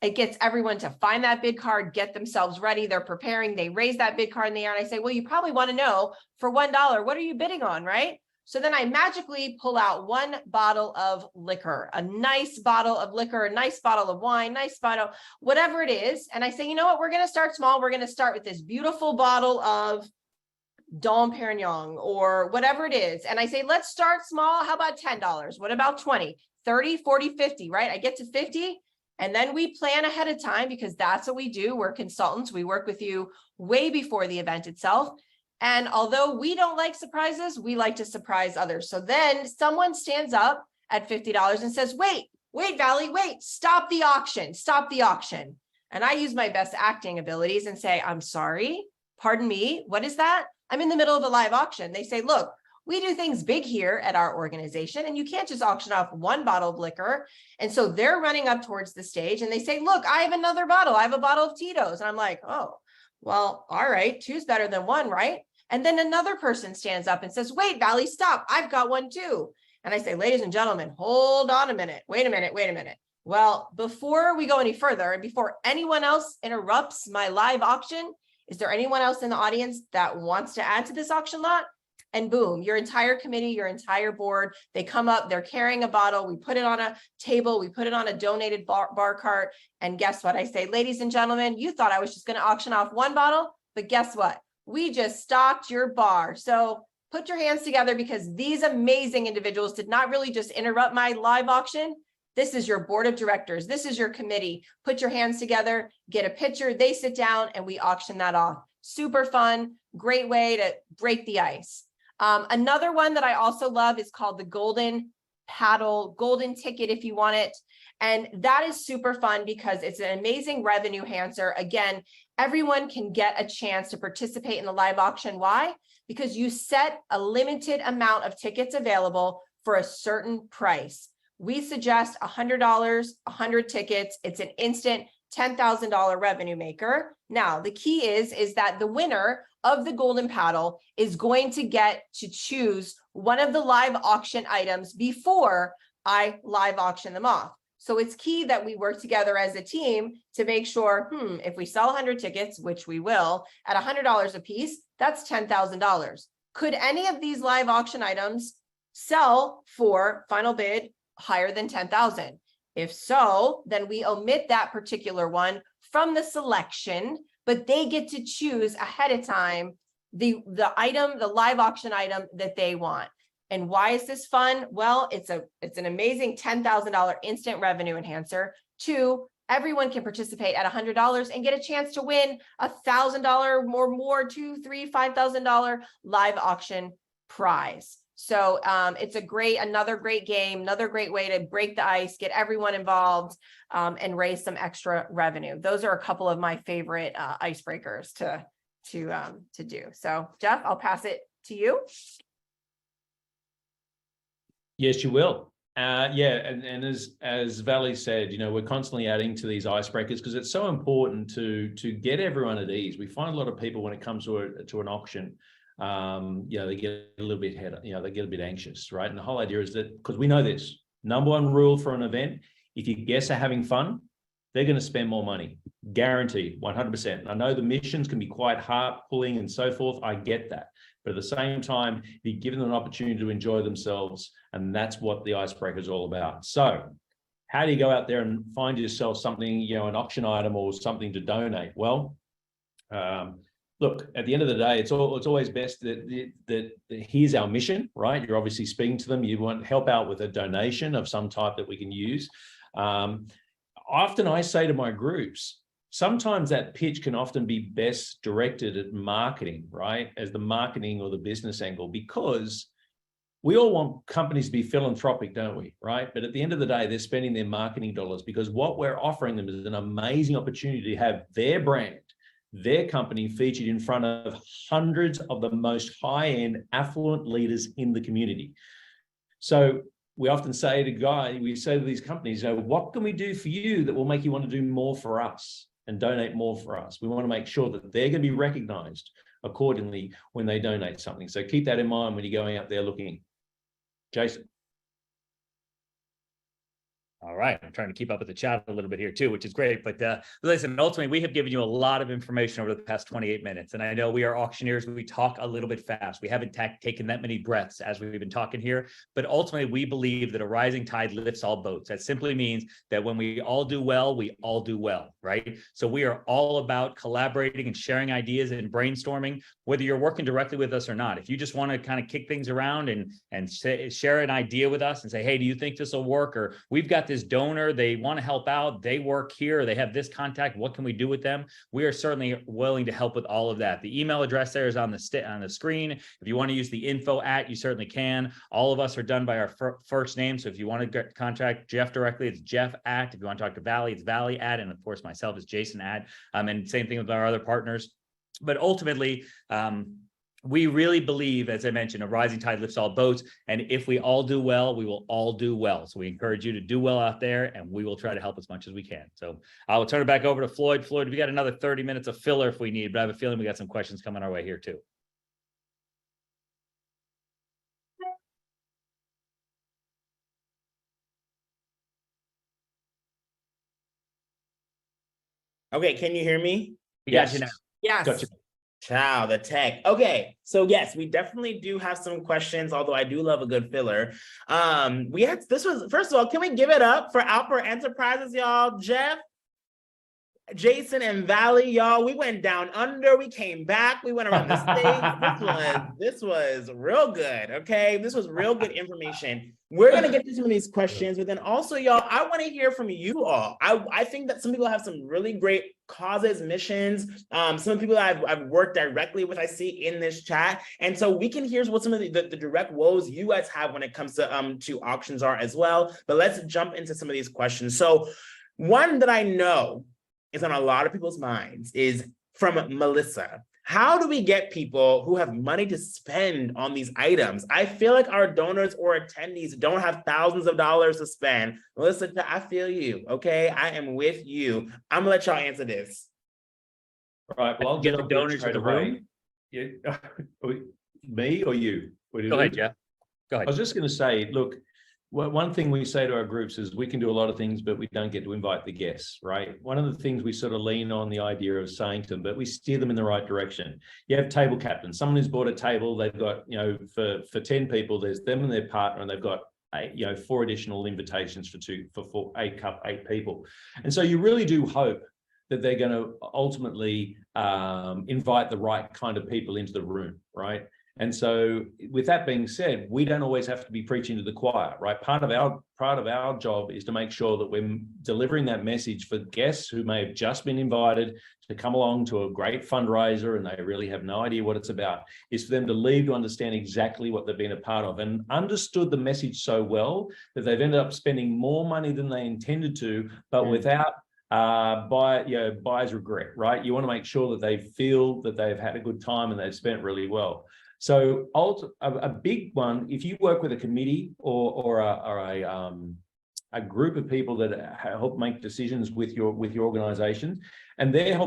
[SPEAKER 4] It gets everyone to find that bid card, get themselves ready. They're preparing. They raise that bid card in the air. And I say, well, you probably want to know for $1, what are you bidding on, right? So then I magically pull out one bottle of liquor, a nice bottle of liquor, a nice bottle of wine, nice bottle, whatever it is. And I say, you know what, we're going to start small. We're going to start with this beautiful bottle of Dom Perignon or whatever it is. And I say, let's start small. How about $10? What about 20, 30, 40, 50, right? I get to 50. And then we plan ahead of time because that's what we do. We're consultants. We work with you way before the event itself. And although we don't like surprises, we like to surprise others. So then someone stands up at $50 and says, wait, Valley, wait, stop the auction, stop the auction. And I use my best acting abilities and say, I'm sorry, pardon me, what is that? I'm in the middle of a live auction. They say, look, we do things big here at our organization, and you can't just auction off one bottle of liquor. And so they're running up towards the stage and they say, look, I have another bottle. I have a bottle of Tito's. And I'm like, oh, well, all right, two's better than one, right? And then another person stands up and says, wait, Valley, stop. I've got one too. And I say, ladies and gentlemen, hold on a minute. Wait a minute. Well, before we go any further and before anyone else interrupts my live auction, is there anyone else in the audience that wants to add to this auction lot? And boom, your entire committee, your entire board, they come up, they're carrying a bottle. We put it on a table. We put it on a donated bar cart. And guess what? I say, ladies and gentlemen, you thought I was just going to auction off one bottle, but guess what? We just stocked your bar. So put your hands together because these amazing individuals did not really just interrupt my live auction. This is your board of directors. This is your committee. Put your hands together, get a picture. They sit down and we auction that off. Super fun. Great way to break the ice. Another one that I also love is called the Golden Paddle, Golden Ticket if you want it. And that is super fun because it's an amazing revenue enhancer. Again, everyone can get a chance to participate in the live auction. Why? Because you set a limited amount of tickets available for a certain price. We suggest $100, 100 tickets. It's an instant $10,000 revenue maker. Now, the key is that the winner of the Golden Paddle is going to get to choose one of the live auction items before I live auction them off. So it's key that we work together as a team to make sure, if we sell 100 tickets, which we will, at $100 a piece, that's $10,000. Could any of these live auction items sell for final bid higher than 10,000? If so, then we omit that particular one from the selection, but they get to choose ahead of time the item, the live auction item that they want. And why is this fun? Well, it's an amazing $10,000 instant revenue enhancer. 2, everyone can participate at $100 and get a chance to win $1,000 or more, $2,000, $3,000, $5,000 live auction prize. So it's another great game, another great way to break the ice, get everyone involved, and raise some extra revenue. Those are a couple of my favorite icebreakers to do. So Jeff, I'll pass it to you.
[SPEAKER 2] Yes, you will. And as Valley said, we're constantly adding to these icebreakers because it's so important to get everyone at ease. We find a lot of people when it comes to an auction, they get a little bit they get a bit anxious, right? And the whole idea is that because we know this number one rule for an event: if your guests are having fun, they're going to spend more money, guaranteed, 100%. I know the missions can be quite heart-pulling and so forth. I get that. But at the same time, you give them an opportunity to enjoy themselves, and that's what the icebreaker is all about. So how do you go out there and find yourself something, an auction item or something to donate? Well, look, at the end of the day, it's always best that here's our mission, right? You're obviously speaking to them. You want help out with a donation of some type that we can use. Often I say to my groups, sometimes that pitch can often be best directed at marketing, right? As the marketing or the business angle, because we all want companies to be philanthropic, don't we? Right? But at the end of the day, they're spending their marketing dollars, because what we're offering them is an amazing opportunity to have their brand, their company featured in front of hundreds of the most high-end affluent leaders in the community. So we often say to these companies, what can we do for you that will make you want to do more for us and donate more for us? We want to make sure that they're going to be recognized accordingly when they donate something. So keep that in mind when you're going out there looking. Jason.
[SPEAKER 3] All right. I'm trying to keep up with the chat a little bit here too, which is great. But listen, ultimately, we have given you a lot of information over the past 28 minutes. And I know we are auctioneers. We talk a little bit fast. We haven't taken that many breaths as we've been talking here. But ultimately, we believe that a rising tide lifts all boats. That simply means that when we all do well, we all do well, right? So we are all about collaborating and sharing ideas and brainstorming, whether you're working directly with us or not. If you just want to kind of kick things around and share an idea with us and say, hey, do you think this will work? Or we've got this donor, they want to help out, they work here, they have this contact, what can we do with them? We are certainly willing to help with all of that. The email address there is on the screen. If you want to use the info @ you certainly can. All of us are done by our first name. So if you want to contact Jeff directly, it's Jeff @. If you want to talk to Valley, it's Valley @. And of course, myself is Jason @. And same thing with our other partners. But ultimately, we really believe, as I mentioned, a rising tide lifts all boats. And if we all do well, we will all do well. So we encourage you to do well out there, and we will try to help as much as we can. So I will turn it back over to Floyd. Floyd, we got another 30 minutes of filler if we need, but I have a feeling we got some questions coming our way here too.
[SPEAKER 1] Okay, can you hear me?
[SPEAKER 3] We got you now.
[SPEAKER 4] Yes.
[SPEAKER 2] Gotcha.
[SPEAKER 1] Ciao, the tech. Okay, so yes, we definitely do have some questions, although I do love a good filler. This was, first of all, can we give it up for Alpert Enterprises, y'all? Jeff, Jason, and Valley, y'all, we went down under, we came back, we went around the state. This was real good, okay? This was real good information. We're gonna get to some of these questions, but then also, y'all, I wanna hear from you all. I think that some people have some really great causes, missions, some people that I've worked directly with, I see in this chat. And so we can hear what some of the direct woes you guys have when it comes to auctions are as well. But let's jump into some of these questions. So one that I know is on a lot of people's minds is from Melissa. How do we get people who have money to spend on these items? I feel like our donors or attendees don't have thousands of dollars to spend. Melissa, I feel you, okay? I am with you. I'm gonna let y'all answer this.
[SPEAKER 2] All right, well, I'll
[SPEAKER 3] Get the donors in the room.
[SPEAKER 2] Yeah. Me or you?
[SPEAKER 3] Go ahead, Jeff. Go ahead.
[SPEAKER 2] I was just going to say, look, one thing we say to our groups is we can do a lot of things, but we don't get to invite the guests, right? One of the things we sort of lean on the idea of saying to them, but we steer them in the right direction. You have table captains, someone who's bought a table, they've got, for 10 people, there's them and their partner, and they've got 4 additional invitations for 8 people. And so you really do hope that they're going to ultimately invite the right kind of people into the room, right? And so with that being said, we don't always have to be preaching to the choir, right? Part of our job is to make sure that we're delivering that message for guests who may have just been invited to come along to a great fundraiser and they really have no idea what it's about, is for them to leave to understand exactly what they've been a part of and understood the message so well that they've ended up spending more money than they intended to, but without buyer's regret, right? You want to make sure that they feel that they've had a good time and they've spent really well. So a big one, if you work with a committee or a group of people that help make decisions with your organization, and they're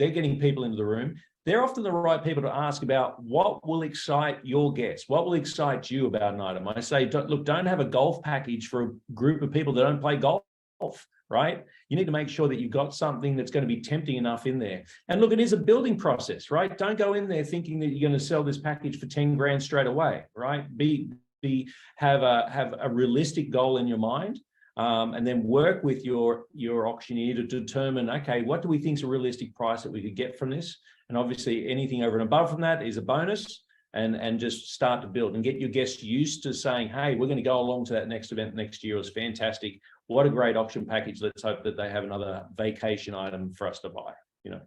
[SPEAKER 2] getting people into the room, they're often the right people to ask about what will excite your guests, what will excite you about an item. I say, look, don't have a golf package for a group of people that don't play golf. right? You need to make sure that you've got something that's going to be tempting enough in there. And look, it is a building process, right? Don't go in there thinking that you're going to sell this package for 10 grand straight away, right? Have a realistic goal in your mind, and then work with your auctioneer to determine, okay, what do we think is a realistic price that we could get from this? And obviously anything over and above from that is a bonus. And just start to build and get your guests used to saying, hey, we're going to go along to that next event next year. It was fantastic. What a great auction package. Let's hope that they have another vacation item for us to buy, you know.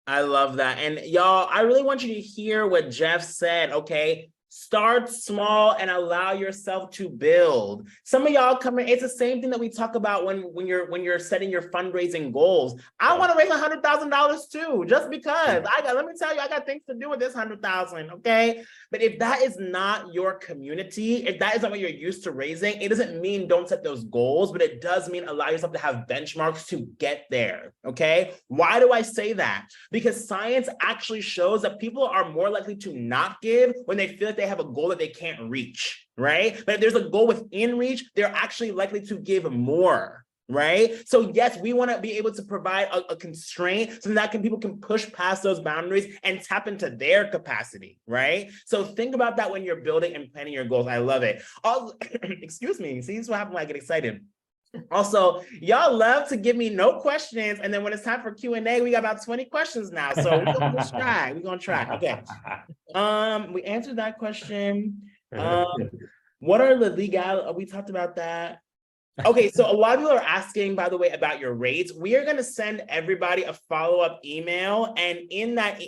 [SPEAKER 1] I love that. And y'all, I really want you to hear what Jeff said, okay? Start small and allow yourself to build. Some of y'all come in, it's the same thing that we talk about when you're setting your fundraising goals. I want to raise $100,000 too, just because let me tell you, I got things to do with this 100,000, okay? But if that is not your community, if that isn't what you're used to raising, it doesn't mean don't set those goals, but it does mean allow yourself to have benchmarks to get there, okay? Why do I say that? Because science actually shows that people are more likely to not give when they feel like they have a goal that they can't reach, right? But if there's a goal within reach, they're actually likely to give more, right? So yes, we want to be able to provide a constraint so that people can push past those boundaries and tap into their capacity, right? So think about that when you're building and planning your goals. I love it. Also, excuse me, see, this is what happens when I get excited. Also, y'all love to give me no questions, and then when it's time for Q&A, we got about 20 questions now. So we're gonna try. Okay. We answered that question. What are the legal? We talked about that. Okay, so a lot of people are asking, by the way, about your rates. We are going to send everybody a follow-up email, and in that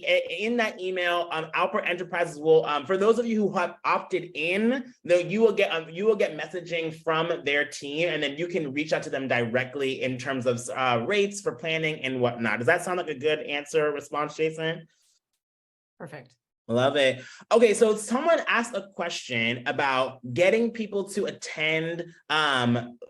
[SPEAKER 1] email, Alpert Enterprises will, for those of you who have opted in, you will get messaging from their team, and then you can reach out to them directly in terms of rates for planning and whatnot. Does that sound like a good response, Jason?
[SPEAKER 4] Perfect.
[SPEAKER 1] Love it. Okay, so someone asked a question about getting people to attend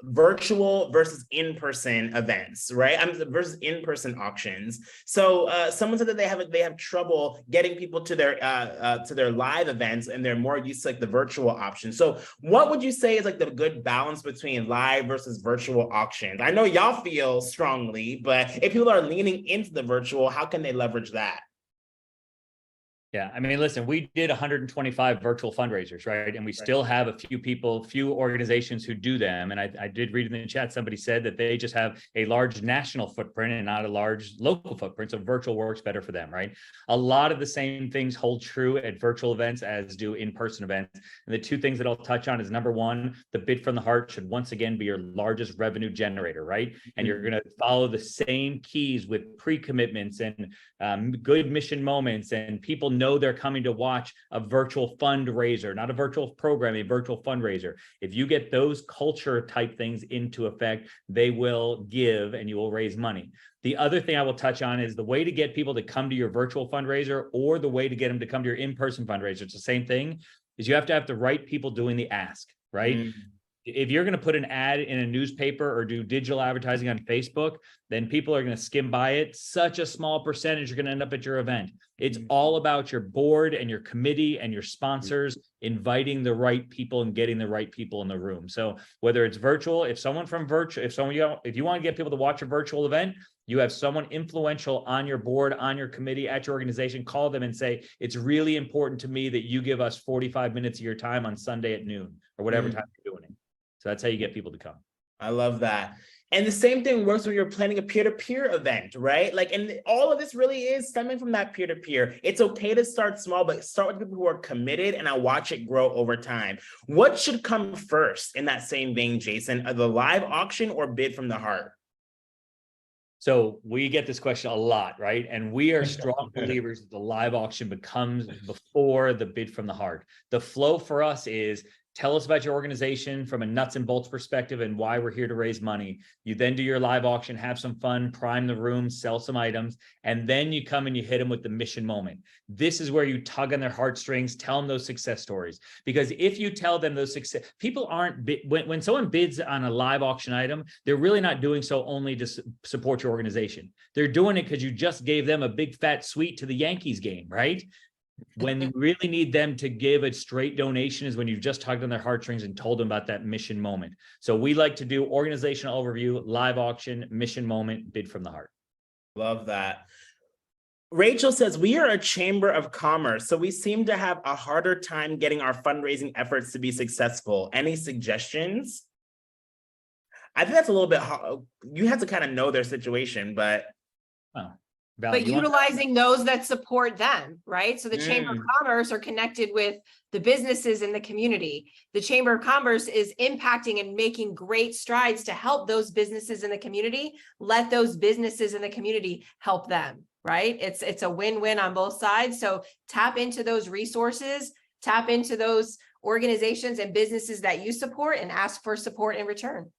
[SPEAKER 1] virtual versus in-person events, right? Versus in-person auctions. So someone said that they have trouble getting people to their live events, and they're more used to like the virtual option. So what would you say is like the good balance between live versus virtual auctions? I know y'all feel strongly, but if people are leaning into the virtual, how can they leverage that?
[SPEAKER 3] Yeah, I mean, listen, we did 125 virtual fundraisers, right? And we still have a few organizations who do them. And I did read in the chat, somebody said that they just have a large national footprint and not a large local footprint. So virtual works better for them, right? A lot of the same things hold true at virtual events as do in-person events. And the two things that I'll touch on is number one, the bid from the heart should once again be your largest revenue generator, right? And you're going to follow the same keys with pre-commitments and good mission moments, and people know they're coming to watch a virtual fundraiser, not a virtual program, a virtual fundraiser. If you get those culture type things into effect, they will give and you will raise money. The other thing I will touch on is the way to get people to come to your virtual fundraiser, or the way to get them to come to your in-person fundraiser. It's the same thing, is you have to have the right people doing the ask, right? Mm-hmm. If you're going to put an ad in a newspaper or do digital advertising on Facebook, then people are going to skim by it. Such a small percentage are going to end up at your event. It's all about your board and your committee and your sponsors inviting the right people and getting the right people in the room. So whether it's virtual, if you want to get people to watch a virtual event, you have someone influential on your board, on your committee, at your organization, call them and say, it's really important to me that you give us 45 minutes of your time on Sunday at noon or whatever time you're doing it. So that's how you get people to come.
[SPEAKER 1] I love that. And the same thing works when you're planning a peer-to-peer event, right? Like, and all of this really is stemming from that peer-to-peer. It's okay to start small, but start with people who are committed, and I watch it grow over time. What should come first in that same vein, Jason? The live auction or bid from the heart?
[SPEAKER 3] So we get this question a lot, right? And we are strong believers that the live auction becomes before the bid from the heart. The flow for us is, tell us about your organization from a nuts and bolts perspective and why we're here to raise money. You then do your live auction, have some fun, prime the room, sell some items, and then you come and you hit them with the mission moment. This is where you tug on their heartstrings, tell them those success stories. Because if you tell them those success, people aren't, when someone bids on a live auction item, they're really not doing so only to support your organization. They're doing it because you just gave them a big fat suite to the Yankees game, right? When you really need them to give a straight donation is when you've just tugged on their heartstrings and told them about that mission moment. So we like to do organizational overview, live auction, mission moment, bid from the heart.
[SPEAKER 1] Love that. Rachel says, we are a chamber of commerce, so we seem to have a harder time getting our fundraising efforts to be successful. Any suggestions? I think that's a little bit hard. You have to kind of know their situation, but.
[SPEAKER 3] Well,
[SPEAKER 4] But utilizing those that support them, right? So the Chamber of Commerce are connected with the businesses in the community. The Chamber of Commerce is impacting and making great strides to help those businesses in the community. Let those businesses in the community help them, right? It's a win-win on both sides. So tap into those resources, tap into those organizations and businesses that you support and ask for support in return.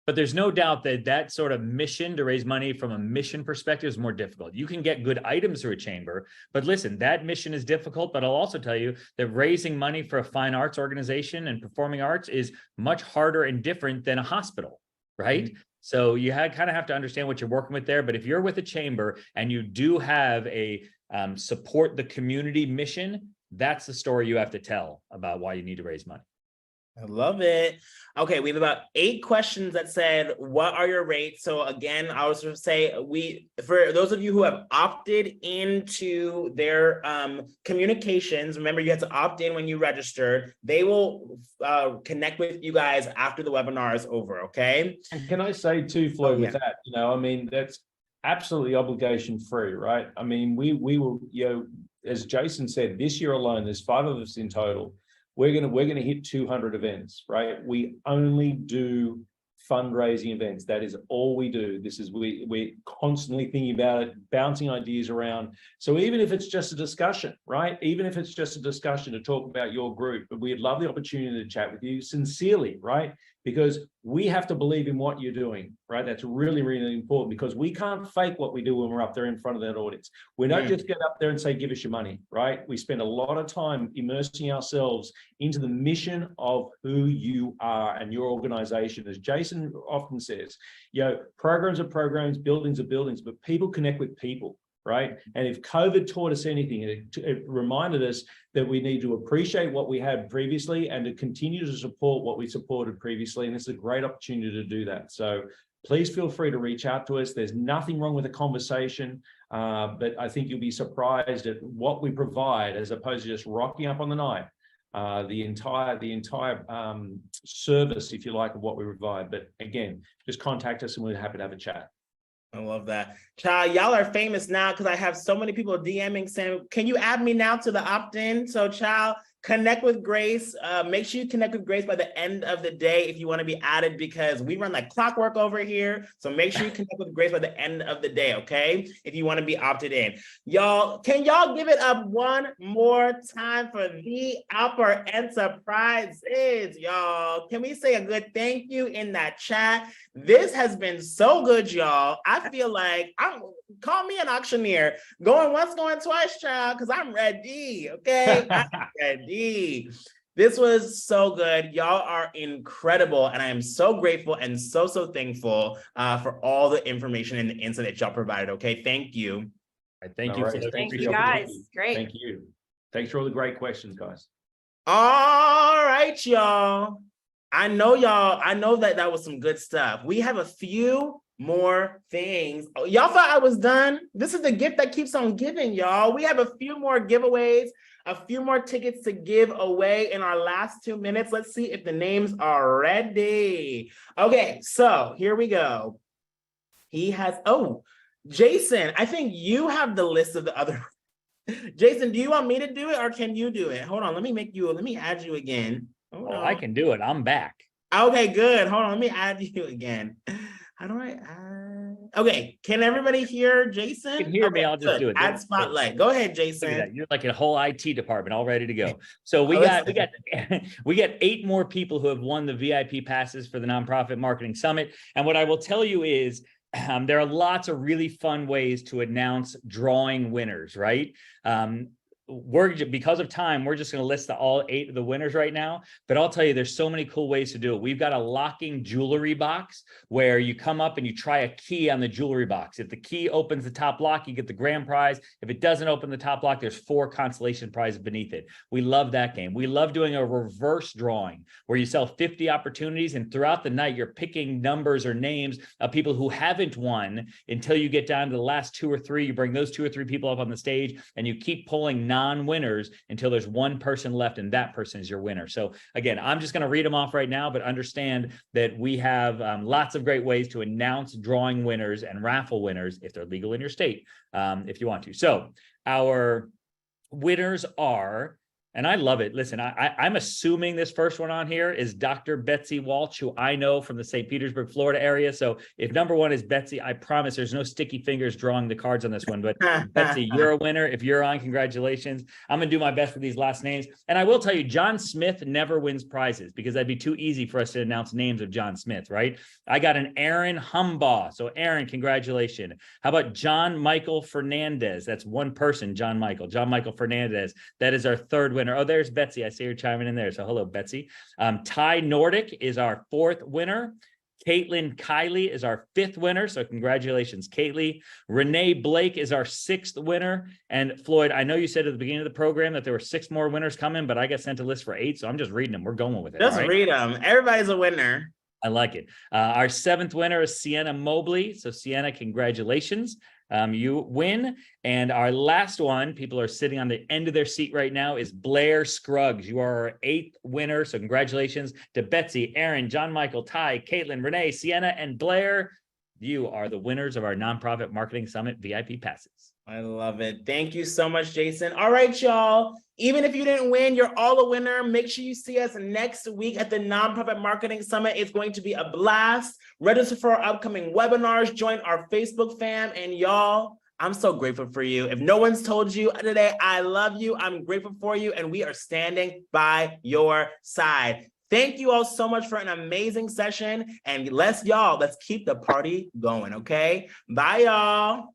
[SPEAKER 3] But there's no doubt that that sort of mission to raise money from a mission perspective is more difficult. You can get good items through a chamber, but listen, that mission is difficult. But I'll also tell you that raising money for a fine arts organization and performing arts is much harder and different than a hospital, right? So you kind of have to understand what you're working with there. But if you're with a chamber and you do have a support the community mission, that's the story you have to tell about why you need to raise money.
[SPEAKER 1] I love it. Okay, we have about 8 questions that said, what are your rates? So again, I was going to say, for those of you who have opted into their communications, remember you have to opt in when you registered. They will connect with you guys after the webinar is over, okay?
[SPEAKER 2] And can I say too, Floyd, with that, I mean, that's absolutely obligation free, right? I mean, we will, as Jason said, this year alone, there's 5 of us in total. We're gonna hit 200 events, right? We only do fundraising events. That is all we do. We're constantly thinking about it, bouncing ideas around. So even if it's just a discussion, right? Even if it's just a discussion to talk about your group, but we'd love the opportunity to chat with you sincerely, right? Because we have to believe in what you're doing, right? That's really, really important because we can't fake what we do when we're up there in front of that audience. We don't just get up there and say, give us your money, right? We spend a lot of time immersing ourselves into the mission of who you are and your organization. As Jason often says, programs are programs, buildings are buildings, but people connect with people. Right. And if COVID taught us anything, it reminded us that we need to appreciate what we had previously and to continue to support what we supported previously. And it's a great opportunity to do that. So please feel free to reach out to us. There's nothing wrong with a conversation, but I think you'll be surprised at what we provide as opposed to just rocking up on the night. The entire service, if you like, of what we provide. But again, just contact us and we're happy to have a chat.
[SPEAKER 1] I love that. Child, y'all are famous now because I have so many people DMing saying, can you add me now to the opt-in? So child, connect with Grace. Make sure you connect with Grace by the end of the day if you want to be added because we run like clockwork over here. So make sure you connect with Grace by the end of the day, okay? If you want to be opted in. Y'all, can y'all give it up one more time for the Alpert Enterprises, y'all? Can we say a good thank you in that chat? This has been so good, y'all. I feel like call me an auctioneer. Going once, going twice, child, because I'm ready, okay? I'm ready. This was so good. Y'all are incredible, and I am so grateful and so thankful for all the information and the insight that y'all provided, okay? Thank you.
[SPEAKER 3] Thank you.
[SPEAKER 4] Thank you, guys. Great.
[SPEAKER 2] Thank you. Thanks for all the great questions, guys.
[SPEAKER 1] All right, y'all. I know that was some good stuff. We have a few more things. Oh, y'all thought I was done? This is the gift that keeps on giving, y'all. We have a few more giveaways, a few more tickets to give away in our last 2 minutes. Let's see if the names are ready. Okay, so here we go. Jason, I think you have the list of the other. Jason, do you want me to do it or can you do it? Hold on, let me add you again.
[SPEAKER 3] I can do it. I'm back.
[SPEAKER 1] Okay, good. Hold on, let me add you again. How do I add? Okay, can everybody hear Jason?
[SPEAKER 3] You can hear me, I'll just do it.
[SPEAKER 1] Add spotlight. Go ahead, Jason.
[SPEAKER 3] You're like a whole IT department all ready to go. So we got 8 more people who have won the VIP passes for the Nonprofit Marketing Summit. And what I will tell you is there are lots of really fun ways to announce drawing winners, right? because of time, we're just going to list all 8 of the winners right now. But I'll tell you, there's so many cool ways to do it. We've got a locking jewelry box where you come up and you try a key on the jewelry box. If the key opens the top lock, you get the grand prize. If it doesn't open the top lock, there's 4 consolation prizes beneath it. We love that game. We love doing a reverse drawing where you sell 50 opportunities, and throughout the night, you're picking numbers or names of people who haven't won until you get down to the last 2 or 3. You bring those 2 or 3 people up on the stage, and you keep pulling non-winners until there's 1 person left, and that person is your winner. So again, I'm just going to read them off right now, but understand that we have lots of great ways to announce drawing winners and raffle winners if they're legal in your state, if you want to. So our winners are, and I love it. Listen, I'm assuming this first one on here is Dr. Betsy Walsh, who I know from the St. Petersburg, Florida area. So if number 1 is Betsy, I promise there's no sticky fingers drawing the cards on this one. But Betsy, you're a winner. If you're on, congratulations. I'm going to do my best with these last names. And I will tell you, John Smith never wins prizes because that'd be too easy for us to announce names of John Smith, right? I got an Aaron Humbaugh. So Aaron, congratulations. How about John Michael Fernandez? That's one person, John Michael Fernandez. That is our 3rd winner. Oh, there's Betsy. I see her chiming in there. So hello, Betsy. Ty Nordic is our 4th winner. Caitlin Kiley is our 5th winner. So congratulations, Caitlin. Renee Blake is our 6th winner. And Floyd, I know you said at the beginning of the program that there were 6 more winners coming, but I got sent a list for 8. So I'm just reading them. We're going with it.
[SPEAKER 1] Just read them. Everybody's a winner.
[SPEAKER 3] I like it. Our 7th winner is Sienna Mobley. So Sienna, congratulations. You win. And our last one, people are sitting on the end of their seat right now, is Blair Scruggs. You are our 8th winner. So congratulations to Betsy, Aaron, John Michael, Ty, Caitlin, Renee, Sienna, and Blair. You are the winners of our Nonprofit Marketing Summit VIP passes.
[SPEAKER 1] I love it. Thank you so much, Jason. All right, y'all. Even if you didn't win, you're all a winner. Make sure you see us next week at the Nonprofit Marketing Summit. It's going to be a blast. Register for our upcoming webinars. Join our Facebook fam. And y'all, I'm so grateful for you. If no one's told you today, I love you. I'm grateful for you. And we are standing by your side. Thank you all so much for an amazing session. And let's keep the party going, okay? Bye, y'all.